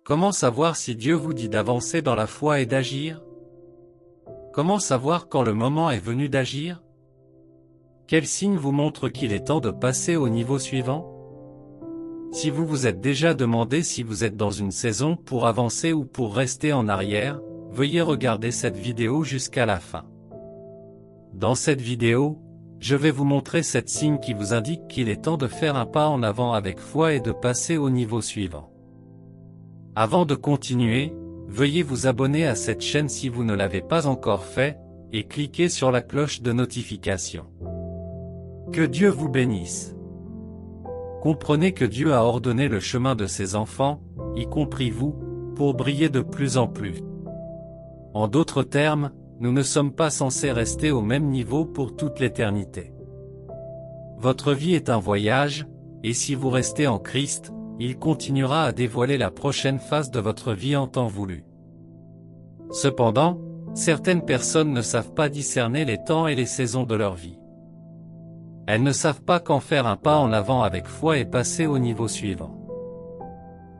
Comment savoir si Dieu vous dit d'avancer dans la foi et d'agir? Comment savoir quand le moment est venu d'agir? Quel signe vous montre qu'il est temps de passer au niveau suivant? Si vous vous êtes déjà demandé si vous êtes dans une saison pour avancer ou pour rester en arrière, veuillez regarder cette vidéo jusqu'à la fin. Dans cette vidéo, je vais vous montrer 7 signes qui vous indiquent qu'il est temps de faire un pas en avant avec foi et de passer au niveau suivant. Avant de continuer, veuillez vous abonner à cette chaîne si vous ne l'avez pas encore fait, et cliquez sur la cloche de notification. Que Dieu vous bénisse. Comprenez que Dieu a ordonné le chemin de ses enfants, y compris vous, pour briller de plus en plus. En d'autres termes, nous ne sommes pas censés rester au même niveau pour toute l'éternité. Votre vie est un voyage, et si vous restez en Christ, il continuera à dévoiler la prochaine phase de votre vie en temps voulu. Cependant, certaines personnes ne savent pas discerner les temps et les saisons de leur vie. Elles ne savent pas quand faire un pas en avant avec foi et passer au niveau suivant.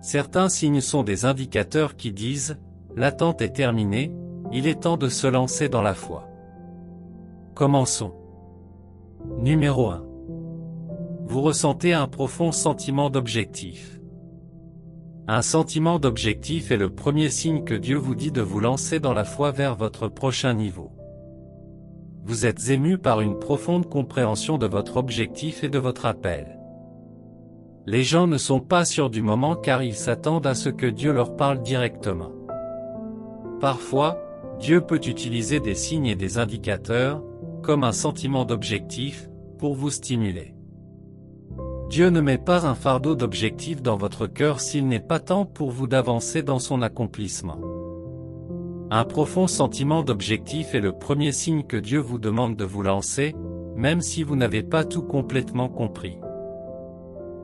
Certains signes sont des indicateurs qui disent « L'attente est terminée, il est temps de se lancer dans la foi ». Commençons. Numéro 1. Vous ressentez un profond sentiment d'objectif. Un sentiment d'objectif est le premier signe que Dieu vous dit de vous lancer dans la foi vers votre prochain niveau. Vous êtes ému par une profonde compréhension de votre objectif et de votre appel. Les gens ne sont pas sûrs du moment car ils s'attendent à ce que Dieu leur parle directement. Parfois, Dieu peut utiliser des signes et des indicateurs, comme un sentiment d'objectif, pour vous stimuler. Dieu ne met pas un fardeau d'objectif dans votre cœur s'il n'est pas temps pour vous d'avancer dans son accomplissement. Un profond sentiment d'objectif est le premier signe que Dieu vous demande de vous lancer, même si vous n'avez pas tout complètement compris.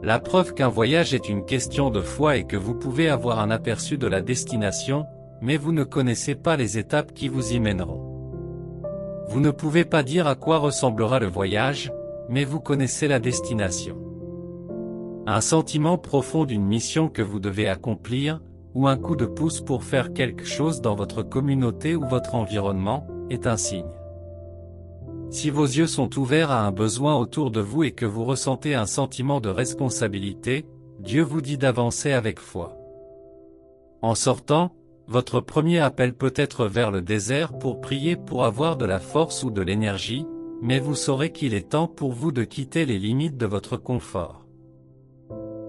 La preuve qu'un voyage est une question de foi est que vous pouvez avoir un aperçu de la destination, mais vous ne connaissez pas les étapes qui vous y mèneront. Vous ne pouvez pas dire à quoi ressemblera le voyage, mais vous connaissez la destination. Un sentiment profond d'une mission que vous devez accomplir, ou un coup de pouce pour faire quelque chose dans votre communauté ou votre environnement, est un signe. Si vos yeux sont ouverts à un besoin autour de vous et que vous ressentez un sentiment de responsabilité, Dieu vous dit d'avancer avec foi. En sortant, votre premier appel peut être vers le désert pour prier pour avoir de la force ou de l'énergie, mais vous saurez qu'il est temps pour vous de quitter les limites de votre confort.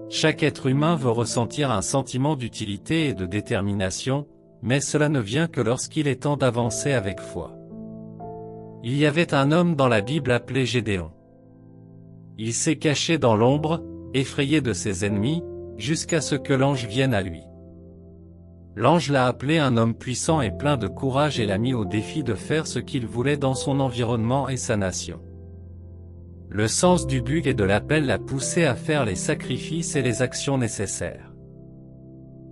Chaque être humain veut ressentir un sentiment d'utilité et de détermination, mais cela ne vient que lorsqu'il est temps d'avancer avec foi. Il y avait un homme dans la Bible appelé Gédéon. Il s'est caché dans l'ombre, effrayé de ses ennemis, jusqu'à ce que l'ange vienne à lui. L'ange l'a appelé un homme puissant et plein de courage et l'a mis au défi de faire ce qu'il voulait dans son environnement et sa nation. Le sens du but et de l'appel l'a poussé à faire les sacrifices et les actions nécessaires.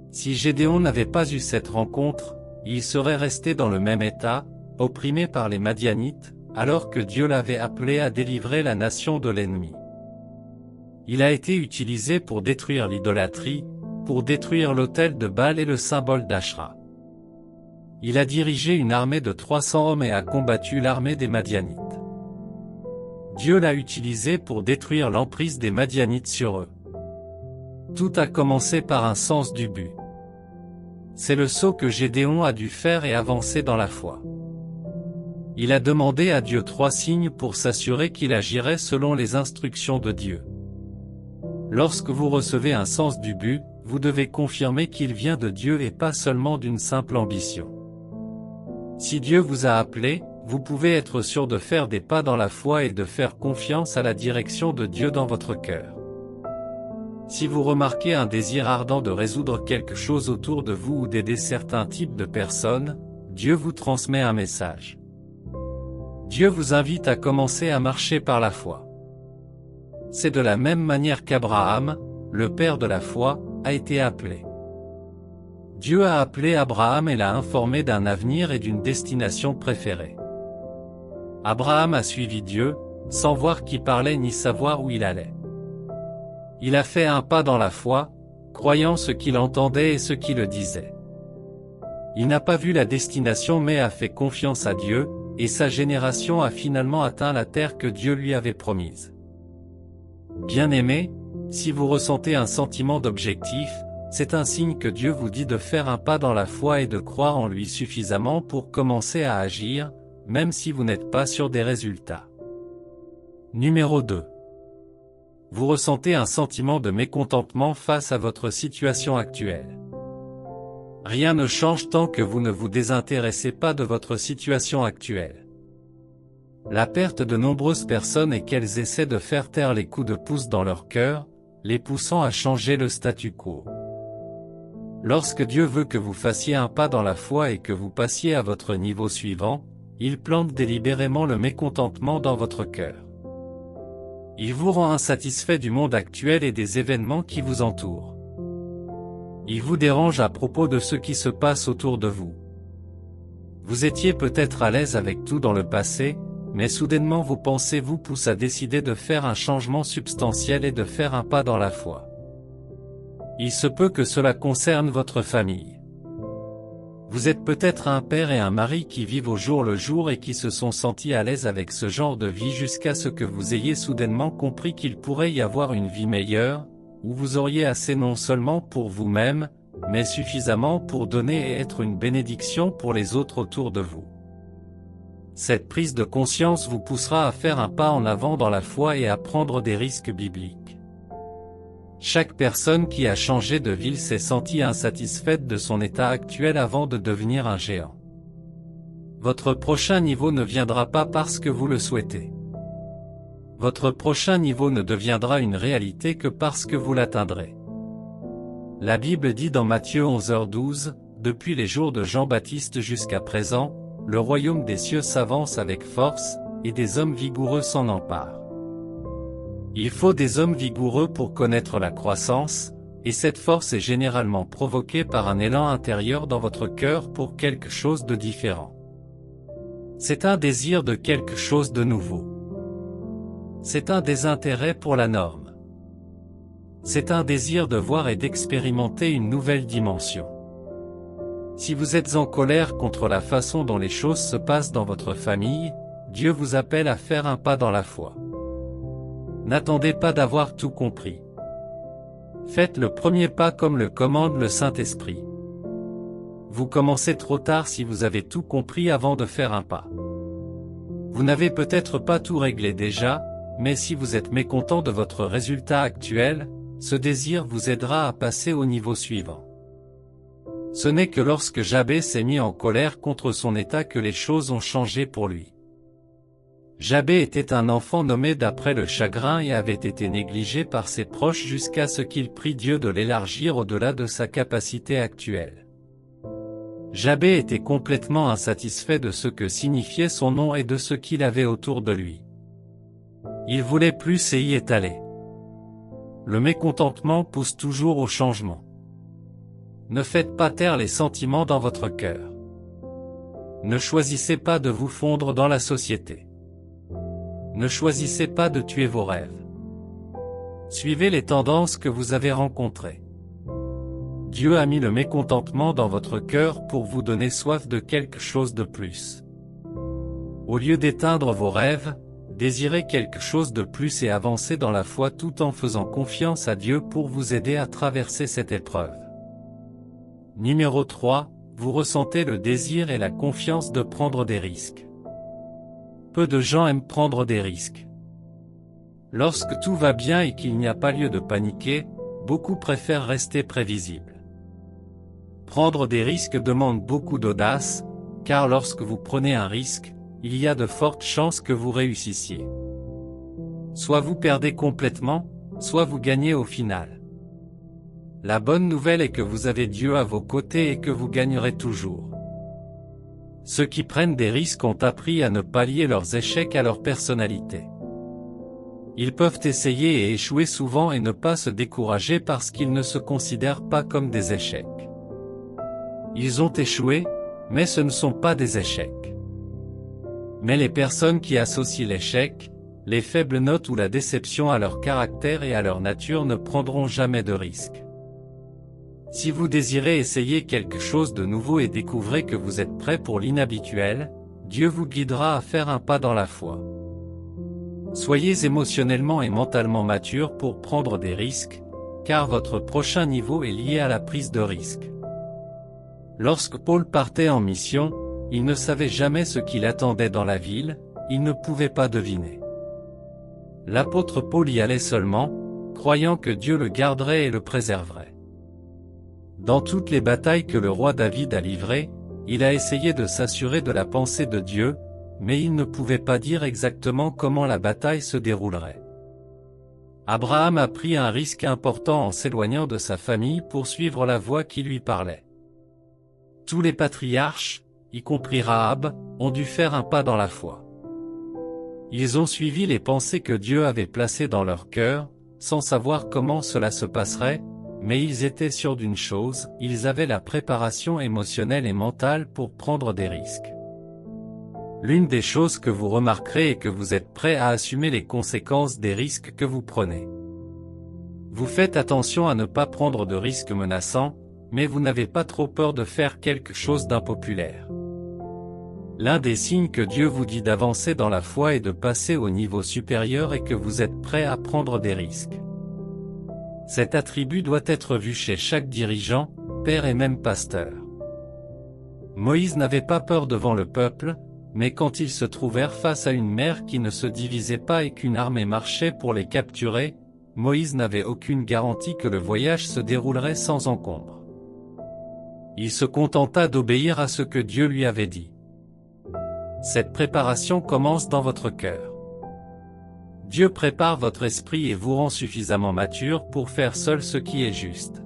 Si Gédéon n'avait pas eu cette rencontre, il serait resté dans le même état, opprimé par les Madianites, alors que Dieu l'avait appelé à délivrer la nation de l'ennemi. Il a été utilisé pour détruire l'idolâtrie, pour détruire l'autel de Baal et le symbole d'Ashra. Il a dirigé une armée de 300 hommes et a combattu l'armée des Madianites. Dieu l'a utilisé pour détruire l'emprise des Madianites sur eux. Tout a commencé par un sens du but. C'est le saut que Gédéon a dû faire et avancer dans la foi. Il a demandé à Dieu 3 signes pour s'assurer qu'il agirait selon les instructions de Dieu. Lorsque vous recevez un sens du but, vous devez confirmer qu'il vient de Dieu et pas seulement d'une simple ambition. Si Dieu vous a appelé, vous pouvez être sûr de faire des pas dans la foi et de faire confiance à la direction de Dieu dans votre cœur. Si vous remarquez un désir ardent de résoudre quelque chose autour de vous ou d'aider certains types de personnes, Dieu vous transmet un message. Dieu vous invite à commencer à marcher par la foi. C'est de la même manière qu'Abraham, le père de la foi, a été appelé. Dieu a appelé Abraham et l'a informé d'un avenir et d'une destination préférée. Abraham a suivi Dieu, sans voir qui parlait ni savoir où il allait. Il a fait un pas dans la foi, croyant ce qu'il entendait et ce qui le disait. Il n'a pas vu la destination mais a fait confiance à Dieu, et sa génération a finalement atteint la terre que Dieu lui avait promise. Bien-aimés, si vous ressentez un sentiment d'objectif, c'est un signe que Dieu vous dit de faire un pas dans la foi et de croire en lui suffisamment pour commencer à agir, même si vous n'êtes pas sûr des résultats. Numéro 2. Vous ressentez un sentiment de mécontentement face à votre situation actuelle. Rien ne change tant que vous ne vous désintéressez pas de votre situation actuelle. La perte de nombreuses personnes est qu'elles essaient de faire taire les coups de pouce dans leur cœur, les poussant à changer le statu quo. Lorsque Dieu veut que vous fassiez un pas dans la foi et que vous passiez à votre niveau suivant, il plante délibérément le mécontentement dans votre cœur. Il vous rend insatisfait du monde actuel et des événements qui vous entourent. Il vous dérange à propos de ce qui se passe autour de vous. Vous étiez peut-être à l'aise avec tout dans le passé, mais soudainement vos pensées vous poussent à décider de faire un changement substantiel et de faire un pas dans la foi. Il se peut que cela concerne votre famille. Vous êtes peut-être un père et un mari qui vivent au jour le jour et qui se sont sentis à l'aise avec ce genre de vie jusqu'à ce que vous ayez soudainement compris qu'il pourrait y avoir une vie meilleure, où vous auriez assez non seulement pour vous-même, mais suffisamment pour donner et être une bénédiction pour les autres autour de vous. Cette prise de conscience vous poussera à faire un pas en avant dans la foi et à prendre des risques bibliques. Chaque personne qui a changé de ville s'est sentie insatisfaite de son état actuel avant de devenir un géant. Votre prochain niveau ne viendra pas parce que vous le souhaitez. Votre prochain niveau ne deviendra une réalité que parce que vous l'atteindrez. La Bible dit dans Matthieu 11h12, « Depuis les jours de Jean-Baptiste jusqu'à présent, le royaume des cieux s'avance avec force, et des hommes vigoureux s'en emparent. » Il faut des hommes vigoureux pour connaître la croissance, et cette force est généralement provoquée par un élan intérieur dans votre cœur pour quelque chose de différent. C'est un désir de quelque chose de nouveau. C'est un désintérêt pour la norme. C'est un désir de voir et d'expérimenter une nouvelle dimension. Si vous êtes en colère contre la façon dont les choses se passent dans votre famille, Dieu vous appelle à faire un pas dans la foi. N'attendez pas d'avoir tout compris. Faites le premier pas comme le commande le Saint-Esprit. Vous commencez trop tard si vous avez tout compris avant de faire un pas. Vous n'avez peut-être pas tout réglé déjà, mais si vous êtes mécontent de votre résultat actuel, ce désir vous aidera à passer au niveau suivant. Ce n'est que lorsque Jabé s'est mis en colère contre son état que les choses ont changé pour lui. Jabé était un enfant nommé d'après le chagrin et avait été négligé par ses proches jusqu'à ce qu'il prie Dieu de l'élargir au-delà de sa capacité actuelle. Jabé était complètement insatisfait de ce que signifiait son nom et de ce qu'il avait autour de lui. Il voulait plus et y est allé. Le mécontentement pousse toujours au changement. Ne faites pas taire les sentiments dans votre cœur. Ne choisissez pas de vous fondre dans la société. Ne choisissez pas de tuer vos rêves. Suivez les tendances que vous avez rencontrées. Dieu a mis le mécontentement dans votre cœur pour vous donner soif de quelque chose de plus. Au lieu d'éteindre vos rêves, désirez quelque chose de plus et avancez dans la foi tout en faisant confiance à Dieu pour vous aider à traverser cette épreuve. Numéro 3, vous ressentez le désir et la confiance de prendre des risques. Peu de gens aiment prendre des risques. Lorsque tout va bien et qu'il n'y a pas lieu de paniquer, beaucoup préfèrent rester prévisibles. Prendre des risques demande beaucoup d'audace, car lorsque vous prenez un risque, il y a de fortes chances que vous réussissiez. Soit vous perdez complètement, soit vous gagnez au final. La bonne nouvelle est que vous avez Dieu à vos côtés et que vous gagnerez toujours. Ceux qui prennent des risques ont appris à ne pas lier leurs échecs à leur personnalité. Ils peuvent essayer et échouer souvent et ne pas se décourager parce qu'ils ne se considèrent pas comme des échecs. Ils ont échoué, mais ce ne sont pas des échecs. Mais les personnes qui associent l'échec, les faibles notes ou la déception à leur caractère et à leur nature ne prendront jamais de risques. Si vous désirez essayer quelque chose de nouveau et découvrez que vous êtes prêt pour l'inhabituel, Dieu vous guidera à faire un pas dans la foi. Soyez émotionnellement et mentalement mature pour prendre des risques, car votre prochain niveau est lié à la prise de risque. Lorsque Paul partait en mission, il ne savait jamais ce qu'il attendait dans la ville, il ne pouvait pas deviner. L'apôtre Paul y allait seulement, croyant que Dieu le garderait et le préserverait. Dans toutes les batailles que le roi David a livrées, il a essayé de s'assurer de la pensée de Dieu, mais il ne pouvait pas dire exactement comment la bataille se déroulerait. Abraham a pris un risque important en s'éloignant de sa famille pour suivre la voix qui lui parlait. Tous les patriarches, y compris Rahab, ont dû faire un pas dans la foi. Ils ont suivi les pensées que Dieu avait placées dans leur cœur, sans savoir comment cela se passerait, mais ils étaient sûrs d'une chose, ils avaient la préparation émotionnelle et mentale pour prendre des risques. L'une des choses que vous remarquerez est que vous êtes prêt à assumer les conséquences des risques que vous prenez. Vous faites attention à ne pas prendre de risques menaçants, mais vous n'avez pas trop peur de faire quelque chose d'impopulaire. L'un des signes que Dieu vous dit d'avancer dans la foi et de passer au niveau supérieur est que vous êtes prêt à prendre des risques. Cet attribut doit être vu chez chaque dirigeant, père et même pasteur. Moïse n'avait pas peur devant le peuple, mais quand ils se trouvèrent face à une mer qui ne se divisait pas et qu'une armée marchait pour les capturer, Moïse n'avait aucune garantie que le voyage se déroulerait sans encombre. Il se contenta d'obéir à ce que Dieu lui avait dit. Cette préparation commence dans votre cœur. Dieu prépare votre esprit et vous rend suffisamment mature pour faire seul ce qui est juste.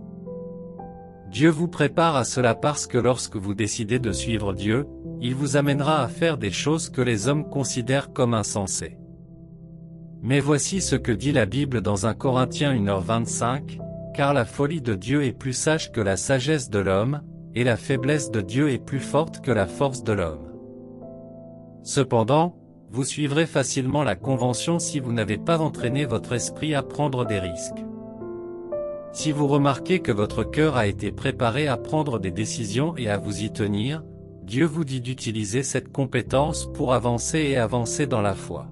Dieu vous prépare à cela parce que lorsque vous décidez de suivre Dieu, il vous amènera à faire des choses que les hommes considèrent comme insensées. Mais voici ce que dit la Bible dans 1 Corinthiens 1h25, car la folie de Dieu est plus sage que la sagesse de l'homme, et la faiblesse de Dieu est plus forte que la force de l'homme. Cependant, vous suivrez facilement la convention si vous n'avez pas entraîné votre esprit à prendre des risques. Si vous remarquez que votre cœur a été préparé à prendre des décisions et à vous y tenir, Dieu vous dit d'utiliser cette compétence pour avancer et avancer dans la foi.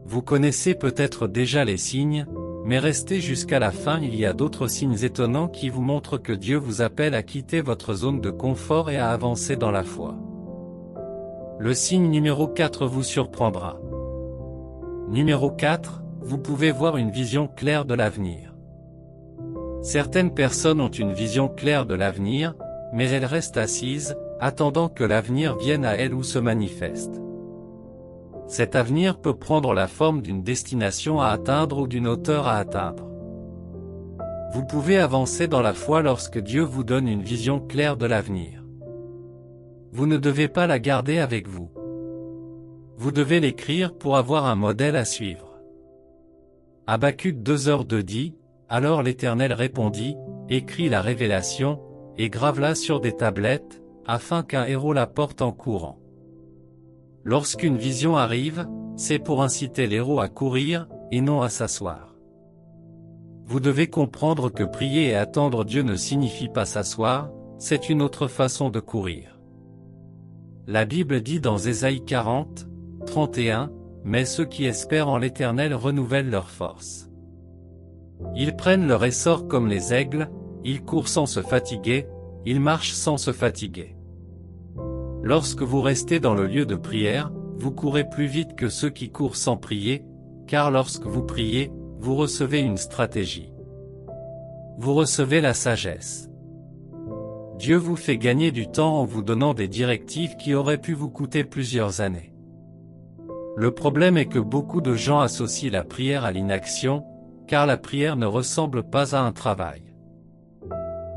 Vous connaissez peut-être déjà les signes, mais restez jusqu'à la fin, il y a d'autres signes étonnants qui vous montrent que Dieu vous appelle à quitter votre zone de confort et à avancer dans la foi. Le signe numéro 4 vous surprendra. Numéro 4, vous pouvez voir une vision claire de l'avenir. Certaines personnes ont une vision claire de l'avenir, mais elles restent assises, attendant que l'avenir vienne à elles ou se manifeste. Cet avenir peut prendre la forme d'une destination à atteindre ou d'une hauteur à atteindre. Vous pouvez avancer dans la foi lorsque Dieu vous donne une vision claire de l'avenir. Vous ne devez pas la garder avec vous. Vous devez l'écrire pour avoir un modèle à suivre. Habacuc 2h2 dit, « Alors l'Éternel répondit, écris la révélation, et grave-la sur des tablettes, afin qu'un héros la porte en courant. » Lorsqu'une vision arrive, c'est pour inciter l'héros à courir, et non à s'asseoir. Vous devez comprendre que prier et attendre Dieu ne signifie pas s'asseoir, c'est une autre façon de courir. La Bible dit dans Ésaïe 40, 31, « Mais ceux qui espèrent en l'Éternel renouvellent leur force. Ils prennent leur essor comme les aigles, ils courent sans se fatiguer, ils marchent sans se fatiguer. » Lorsque vous restez dans le lieu de prière, vous courez plus vite que ceux qui courent sans prier, car lorsque vous priez, vous recevez une stratégie. Vous recevez la sagesse. Dieu vous fait gagner du temps en vous donnant des directives qui auraient pu vous coûter plusieurs années. Le problème est que beaucoup de gens associent la prière à l'inaction, car la prière ne ressemble pas à un travail.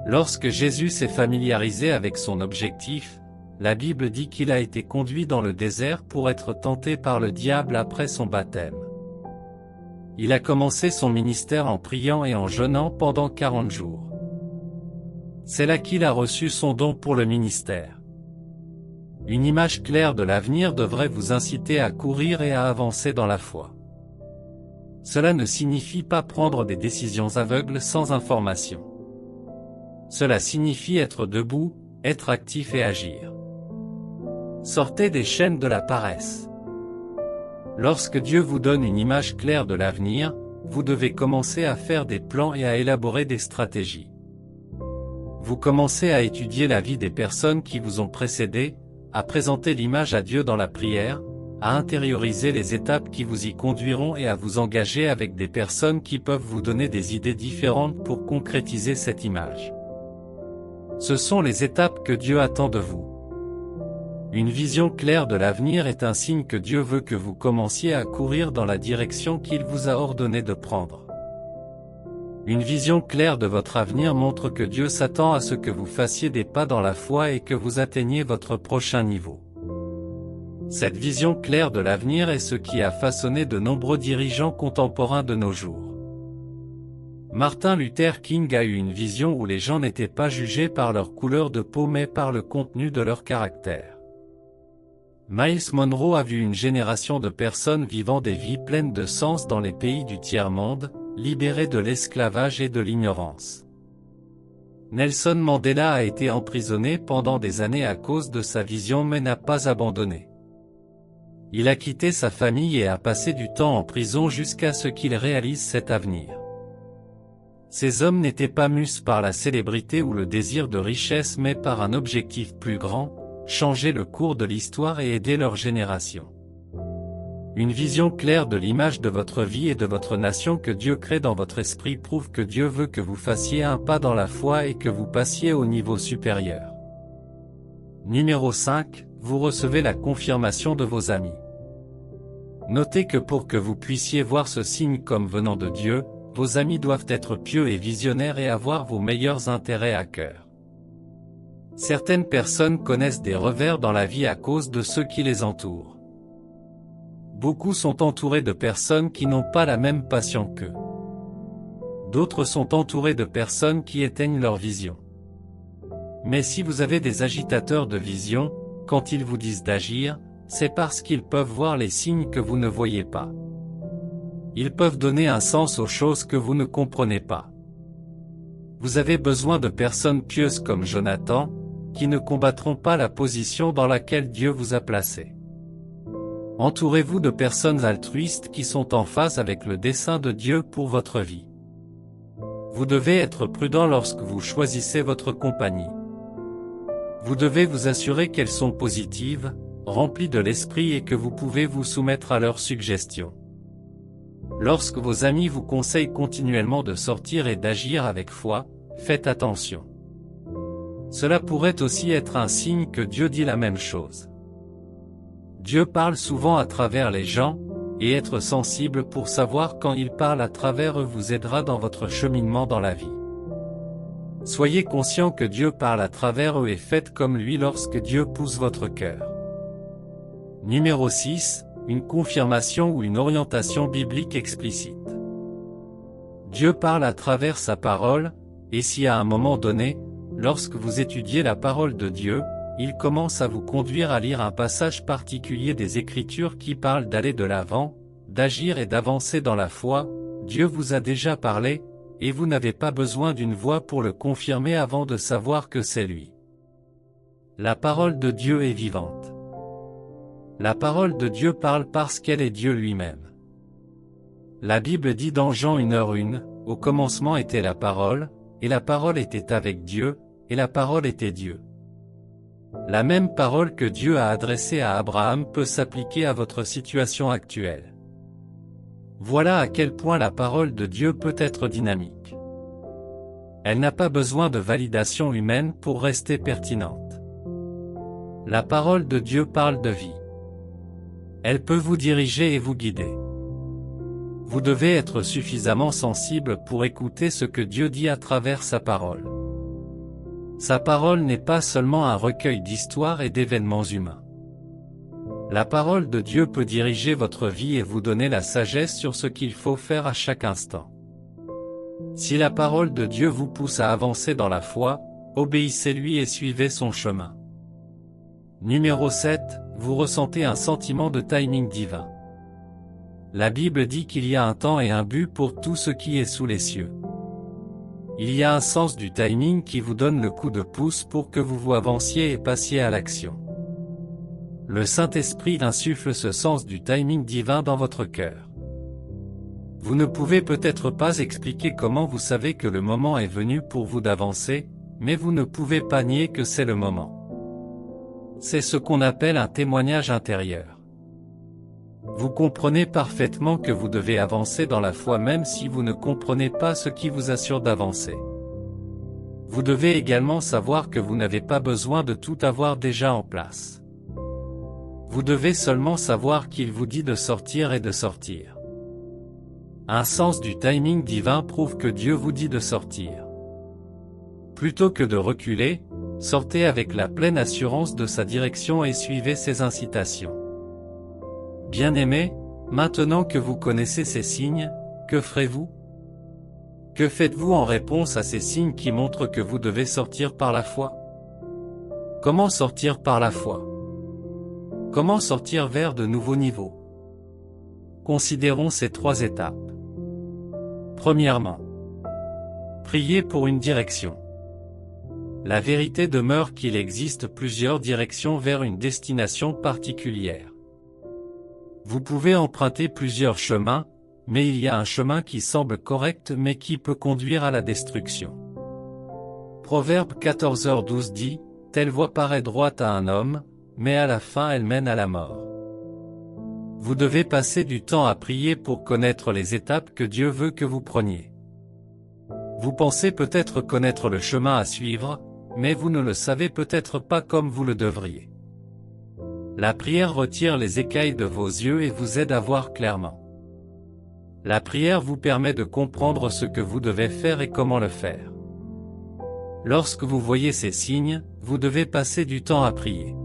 Lorsque Jésus s'est familiarisé avec son objectif, la Bible dit qu'il a été conduit dans le désert pour être tenté par le diable après son baptême. Il a commencé son ministère en priant et en jeûnant pendant 40 jours. C'est là qu'il a reçu son don pour le ministère. Une image claire de l'avenir devrait vous inciter à courir et à avancer dans la foi. Cela ne signifie pas prendre des décisions aveugles sans information. Cela signifie être debout, être actif et agir. Sortez des chaînes de la paresse. Lorsque Dieu vous donne une image claire de l'avenir, vous devez commencer à faire des plans et à élaborer des stratégies. Vous commencez à étudier la vie des personnes qui vous ont précédé, à présenter l'image à Dieu dans la prière, à intérioriser les étapes qui vous y conduiront et à vous engager avec des personnes qui peuvent vous donner des idées différentes pour concrétiser cette image. Ce sont les étapes que Dieu attend de vous. Une vision claire de l'avenir est un signe que Dieu veut que vous commenciez à courir dans la direction qu'il vous a ordonné de prendre. Une vision claire de votre avenir montre que Dieu s'attend à ce que vous fassiez des pas dans la foi et que vous atteigniez votre prochain niveau. Cette vision claire de l'avenir est ce qui a façonné de nombreux dirigeants contemporains de nos jours. Martin Luther King a eu une vision où les gens n'étaient pas jugés par leur couleur de peau mais par le contenu de leur caractère. Miles Monroe a vu une génération de personnes vivant des vies pleines de sens dans les pays du tiers-monde, libérées de l'esclavage et de l'ignorance. Nelson Mandela a été emprisonné pendant des années à cause de sa vision mais n'a pas abandonné. Il a quitté sa famille et a passé du temps en prison jusqu'à ce qu'il réalise cet avenir. Ces hommes n'étaient pas mus par la célébrité ou le désir de richesse mais par un objectif plus grand, changer le cours de l'histoire et aider leur génération. Une vision claire de l'image de votre vie et de votre nation que Dieu crée dans votre esprit prouve que Dieu veut que vous fassiez un pas dans la foi et que vous passiez au niveau supérieur. Numéro 5, vous recevez la confirmation de vos amis. Notez que pour que vous puissiez voir ce signe comme venant de Dieu, vos amis doivent être pieux et visionnaires et avoir vos meilleurs intérêts à cœur. Certaines personnes connaissent des revers dans la vie à cause de ceux qui les entourent. Beaucoup sont entourés de personnes qui n'ont pas la même passion qu'eux. D'autres sont entourés de personnes qui éteignent leur vision. Mais si vous avez des agitateurs de vision, quand ils vous disent d'agir, c'est parce qu'ils peuvent voir les signes que vous ne voyez pas. Ils peuvent donner un sens aux choses que vous ne comprenez pas. Vous avez besoin de personnes pieuses comme Jonathan, qui ne combattront pas la position dans laquelle Dieu vous a placé. Entourez-vous de personnes altruistes qui sont en phase avec le dessein de Dieu pour votre vie. Vous devez être prudent lorsque vous choisissez votre compagnie. Vous devez vous assurer qu'elles sont positives, remplies de l'esprit et que vous pouvez vous soumettre à leurs suggestions. Lorsque vos amis vous conseillent continuellement de sortir et d'agir avec foi, faites attention. Cela pourrait aussi être un signe que Dieu dit la même chose. Dieu parle souvent à travers les gens, et être sensible pour savoir quand il parle à travers eux vous aidera dans votre cheminement dans la vie. Soyez conscient que Dieu parle à travers eux et faites comme lui lorsque Dieu pousse votre cœur. Numéro 6, une confirmation ou une orientation biblique explicite. Dieu parle à travers sa parole, et si à un moment donné, lorsque vous étudiez la parole de Dieu, il commence à vous conduire à lire un passage particulier des Écritures qui parle d'aller de l'avant, d'agir et d'avancer dans la foi, Dieu vous a déjà parlé, et vous n'avez pas besoin d'une voix pour le confirmer avant de savoir que c'est lui. La parole de Dieu est vivante. La parole de Dieu parle parce qu'elle est Dieu lui-même. La Bible dit dans Jean 1:1, « Au commencement était la parole, et la parole était avec Dieu, et la parole était Dieu. » La même parole que Dieu a adressée à Abraham peut s'appliquer à votre situation actuelle. Voilà à quel point la parole de Dieu peut être dynamique. Elle n'a pas besoin de validation humaine pour rester pertinente. La parole de Dieu parle de vie. Elle peut vous diriger et vous guider. Vous devez être suffisamment sensible pour écouter ce que Dieu dit à travers sa parole. Sa parole n'est pas seulement un recueil d'histoires et d'événements humains. La parole de Dieu peut diriger votre vie et vous donner la sagesse sur ce qu'il faut faire à chaque instant. Si la parole de Dieu vous pousse à avancer dans la foi, obéissez-lui et suivez son chemin. Numéro 7, vous ressentez un sentiment de timing divin. La Bible dit qu'il y a un temps et un but pour tout ce qui est sous les cieux. Il y a un sens du timing qui vous donne le coup de pouce pour que vous avanciez et passiez à l'action. Le Saint-Esprit insuffle ce sens du timing divin dans votre cœur. Vous ne pouvez peut-être pas expliquer comment vous savez que le moment est venu pour vous d'avancer, mais vous ne pouvez pas nier que c'est le moment. C'est ce qu'on appelle un témoignage intérieur. Vous comprenez parfaitement que vous devez avancer dans la foi même si vous ne comprenez pas ce qui vous assure d'avancer. Vous devez également savoir que vous n'avez pas besoin de tout avoir déjà en place. Vous devez seulement savoir qu'il vous dit de sortir et de sortir. Un sens du timing divin prouve que Dieu vous dit de sortir. Plutôt que de reculer, sortez avec la pleine assurance de sa direction et suivez ses incitations. Bien-aimés, maintenant que vous connaissez ces signes, que ferez-vous? Que faites-vous en réponse à ces signes qui montrent que vous devez sortir par la foi? Comment sortir par la foi? Comment sortir vers de nouveaux niveaux? Considérons ces 3 étapes. Premièrement, priez pour une direction. La vérité demeure qu'il existe plusieurs directions vers une destination particulière. Vous pouvez emprunter plusieurs chemins, mais il y a un chemin qui semble correct mais qui peut conduire à la destruction. Proverbe 14h12 dit, « Telle voie paraît droite à un homme, mais à la fin elle mène à la mort. » Vous devez passer du temps à prier pour connaître les étapes que Dieu veut que vous preniez. Vous pensez peut-être connaître le chemin à suivre, mais vous ne le savez peut-être pas comme vous le devriez. La prière retire les écailles de vos yeux et vous aide à voir clairement. La prière vous permet de comprendre ce que vous devez faire et comment le faire. Lorsque vous voyez ces signes, vous devez passer du temps à prier.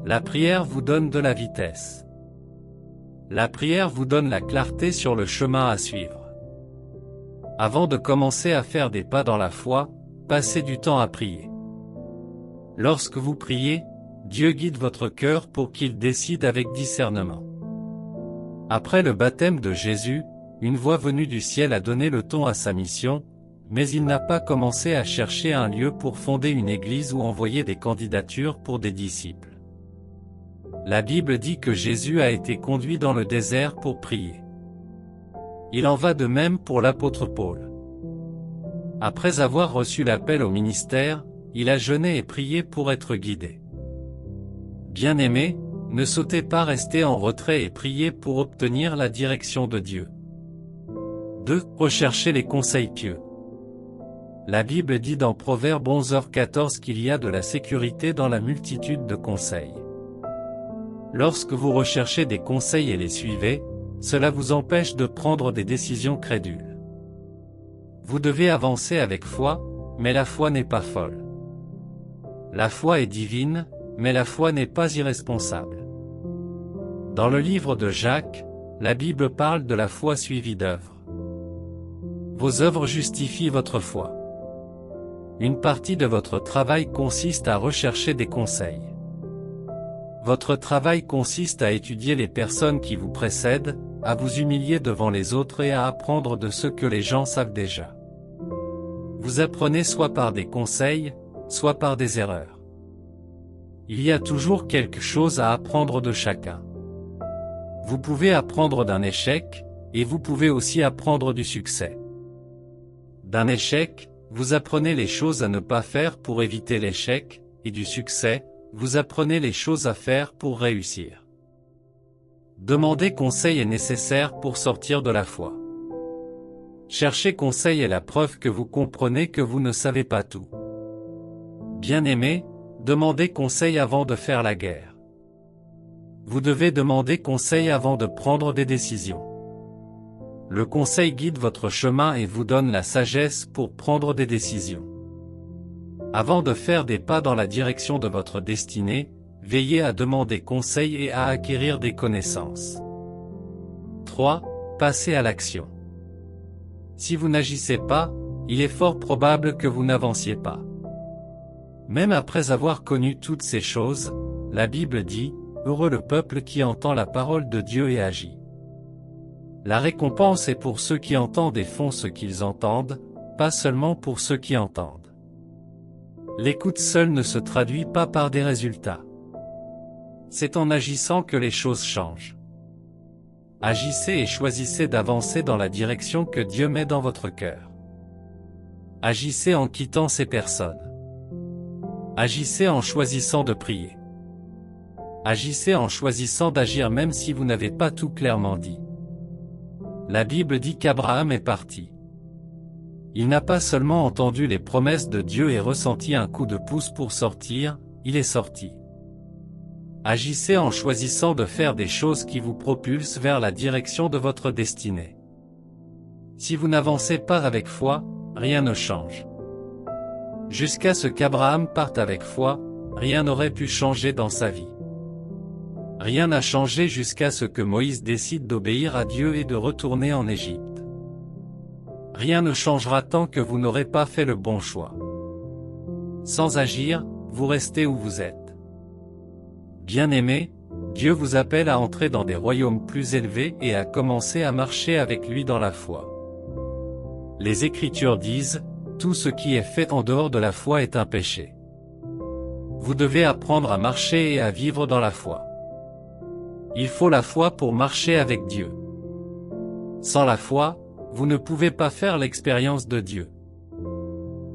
La prière vous donne de la vitesse. La prière vous donne la clarté sur le chemin à suivre. Avant de commencer à faire des pas dans la foi, passez du temps à prier. Lorsque vous priez, Dieu guide votre cœur pour qu'il décide avec discernement. Après le baptême de Jésus, une voix venue du ciel a donné le ton à sa mission, mais il n'a pas commencé à chercher un lieu pour fonder une église ou envoyer des candidatures pour des disciples. La Bible dit que Jésus a été conduit dans le désert pour prier. Il en va de même pour l'apôtre Paul. Après avoir reçu l'appel au ministère, il a jeûné et prié pour être guidé. Bien-aimés, ne sautez pas rester en retrait et priez pour obtenir la direction de Dieu. 2. Recherchez les conseils pieux. La Bible dit dans Proverbe 11h14 qu'il y a de la sécurité dans la multitude de conseils. Lorsque vous recherchez des conseils et les suivez, cela vous empêche de prendre des décisions crédules. Vous devez avancer avec foi, mais la foi n'est pas folle. La foi est divine, mais la foi n'est pas irresponsable. Dans le livre de Jacques, la Bible parle de la foi suivie d'œuvres. Vos œuvres justifient votre foi. Une partie de votre travail consiste à rechercher des conseils. Votre travail consiste à étudier les personnes qui vous précèdent, à vous humilier devant les autres et à apprendre de ce que les gens savent déjà. Vous apprenez soit par des conseils, soit par des erreurs. Il y a toujours quelque chose à apprendre de chacun. Vous pouvez apprendre d'un échec, et vous pouvez aussi apprendre du succès. D'un échec, vous apprenez les choses à ne pas faire pour éviter l'échec, et du succès, vous apprenez les choses à faire pour réussir. Demander conseil est nécessaire pour sortir de la foi. Chercher conseil est la preuve que vous comprenez que vous ne savez pas tout. Bien-aimés, demandez conseil avant de faire la guerre. Vous devez demander conseil avant de prendre des décisions. Le conseil guide votre chemin et vous donne la sagesse pour prendre des décisions. Avant de faire des pas dans la direction de votre destinée, veillez à demander conseil et à acquérir des connaissances. 3. Passez à l'action. Si vous n'agissez pas, il est fort probable que vous n'avanciez pas. Même après avoir connu toutes ces choses, la Bible dit, « Heureux le peuple qui entend la parole de Dieu et agit ». La récompense est pour ceux qui entendent et font ce qu'ils entendent, pas seulement pour ceux qui entendent. L'écoute seule ne se traduit pas par des résultats. C'est en agissant que les choses changent. Agissez et choisissez d'avancer dans la direction que Dieu met dans votre cœur. Agissez en quittant ces personnes. Agissez en choisissant de prier. Agissez en choisissant d'agir même si vous n'avez pas tout clairement dit. La Bible dit qu'Abraham est parti. Il n'a pas seulement entendu les promesses de Dieu et ressenti un coup de pouce pour sortir, il est sorti. Agissez en choisissant de faire des choses qui vous propulsent vers la direction de votre destinée. Si vous n'avancez pas avec foi, rien ne change. Jusqu'à ce qu'Abraham parte avec foi, rien n'aurait pu changer dans sa vie. Rien n'a changé jusqu'à ce que Moïse décide d'obéir à Dieu et de retourner en Égypte. Rien ne changera tant que vous n'aurez pas fait le bon choix. Sans agir, vous restez où vous êtes. Bien-aimés, Dieu vous appelle à entrer dans des royaumes plus élevés et à commencer à marcher avec lui dans la foi. Les Écritures disent, tout ce qui est fait en dehors de la foi est un péché. Vous devez apprendre à marcher et à vivre dans la foi. Il faut la foi pour marcher avec Dieu. Sans la foi, vous ne pouvez pas faire l'expérience de Dieu.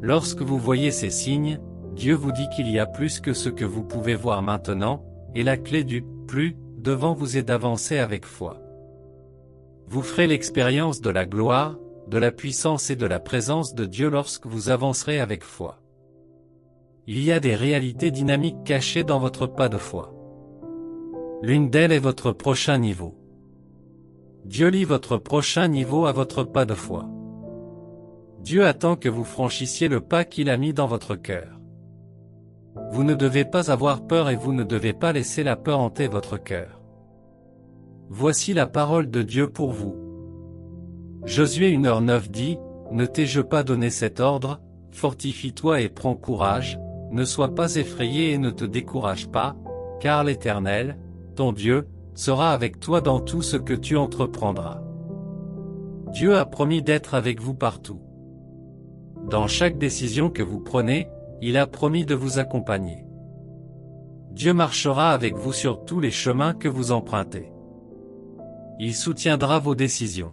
Lorsque vous voyez ces signes, Dieu vous dit qu'il y a plus que ce que vous pouvez voir maintenant, et la clé du « plus » devant vous est d'avancer avec foi. Vous ferez l'expérience de la gloire, de la puissance et de la présence de Dieu lorsque vous avancerez avec foi. Il y a des réalités dynamiques cachées dans votre pas de foi. L'une d'elles est votre prochain niveau. Dieu lie votre prochain niveau à votre pas de foi. Dieu attend que vous franchissiez le pas qu'il a mis dans votre cœur. Vous ne devez pas avoir peur et vous ne devez pas laisser la peur hanter votre cœur. Voici la parole de Dieu pour vous. Josué 1h9 dit, « Ne t'ai-je pas donné cet ordre, fortifie-toi et prends courage, ne sois pas effrayé et ne te décourage pas, car l'Éternel, ton Dieu, sera avec toi dans tout ce que tu entreprendras. » Dieu a promis d'être avec vous partout. Dans chaque décision que vous prenez, il a promis de vous accompagner. Dieu marchera avec vous sur tous les chemins que vous empruntez. Il soutiendra vos décisions.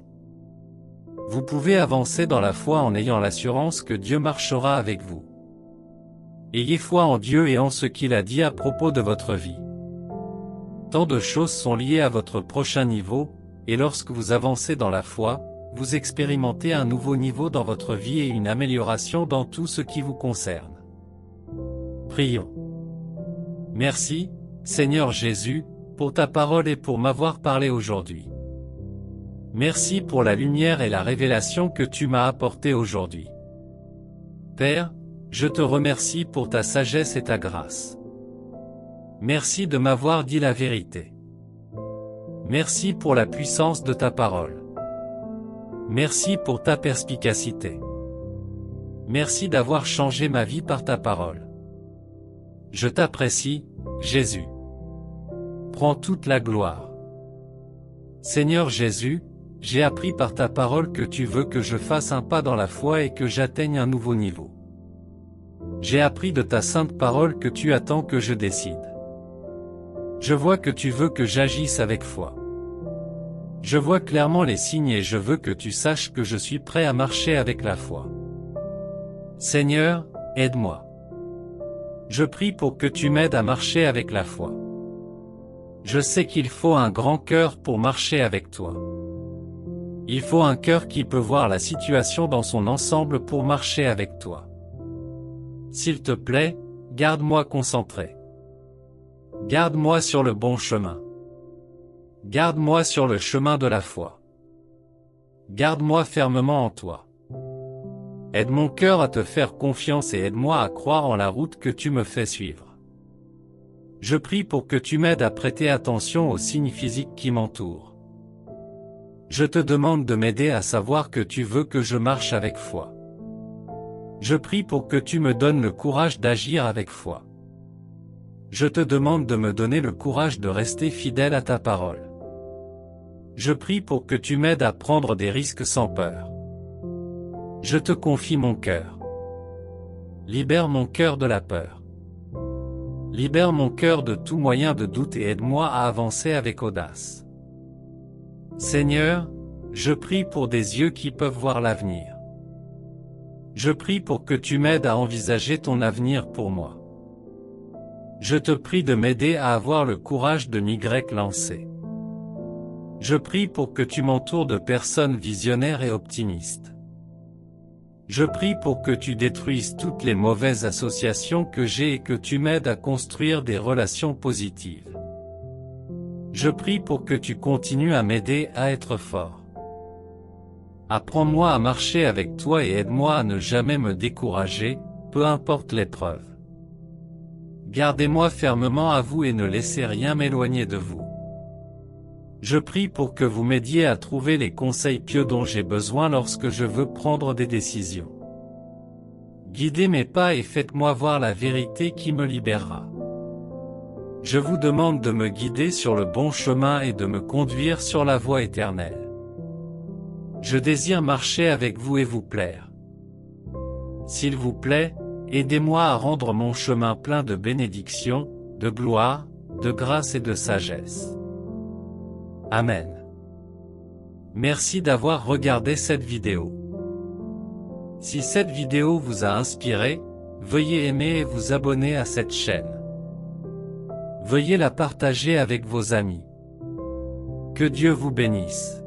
Vous pouvez avancer dans la foi en ayant l'assurance que Dieu marchera avec vous. Ayez foi en Dieu et en ce qu'il a dit à propos de votre vie. Tant de choses sont liées à votre prochain niveau, et lorsque vous avancez dans la foi, vous expérimentez un nouveau niveau dans votre vie et une amélioration dans tout ce qui vous concerne. Prions. Merci, Seigneur Jésus, pour ta parole et pour m'avoir parlé aujourd'hui. Merci pour la lumière et la révélation que tu m'as apportée aujourd'hui. Père, je te remercie pour ta sagesse et ta grâce. Merci de m'avoir dit la vérité. Merci pour la puissance de ta parole. Merci pour ta perspicacité. Merci d'avoir changé ma vie par ta parole. Je t'apprécie, Jésus. Prends toute la gloire. Seigneur Jésus, j'ai appris par ta parole que tu veux que je fasse un pas dans la foi et que j'atteigne un nouveau niveau. J'ai appris de ta sainte parole que tu attends que je décide. Je vois que tu veux que j'agisse avec foi. Je vois clairement les signes et je veux que tu saches que je suis prêt à marcher avec la foi. Seigneur, aide-moi. Je prie pour que tu m'aides à marcher avec la foi. Je sais qu'il faut un grand cœur pour marcher avec toi. Il faut un cœur qui peut voir la situation dans son ensemble pour marcher avec toi. S'il te plaît, garde-moi concentré. Garde-moi sur le bon chemin. Garde-moi sur le chemin de la foi. Garde-moi fermement en toi. Aide mon cœur à te faire confiance et aide-moi à croire en la route que tu me fais suivre. Je prie pour que tu m'aides à prêter attention aux signes physiques qui m'entourent. Je te demande de m'aider à savoir que tu veux que je marche avec foi. Je prie pour que tu me donnes le courage d'agir avec foi. Je te demande de me donner le courage de rester fidèle à ta parole. Je prie pour que tu m'aides à prendre des risques sans peur. Je te confie mon cœur. Libère mon cœur de la peur. Libère mon cœur de tout moyen de doute et aide-moi à avancer avec audace. Seigneur, je prie pour des yeux qui peuvent voir l'avenir. Je prie pour que tu m'aides à envisager ton avenir pour moi. Je te prie de m'aider à avoir le courage de m'y lancer. Je prie pour que tu m'entoures de personnes visionnaires et optimistes. Je prie pour que tu détruises toutes les mauvaises associations que j'ai et que tu m'aides à construire des relations positives. Je prie pour que tu continues à m'aider à être fort. Apprends-moi à marcher avec toi et aide-moi à ne jamais me décourager, peu importe l'épreuve. Gardez-moi fermement à vous et ne laissez rien m'éloigner de vous. Je prie pour que vous m'aidiez à trouver les conseils pieux dont j'ai besoin lorsque je veux prendre des décisions. Guidez mes pas et faites-moi voir la vérité qui me libérera. Je vous demande de me guider sur le bon chemin et de me conduire sur la voie éternelle. Je désire marcher avec vous et vous plaire. S'il vous plaît, aidez-moi à rendre mon chemin plein de bénédictions, de gloire, de grâce et de sagesse. Amen. Merci d'avoir regardé cette vidéo. Si cette vidéo vous a inspiré, veuillez aimer et vous abonner à cette chaîne. Veuillez la partager avec vos amis. Que Dieu vous bénisse.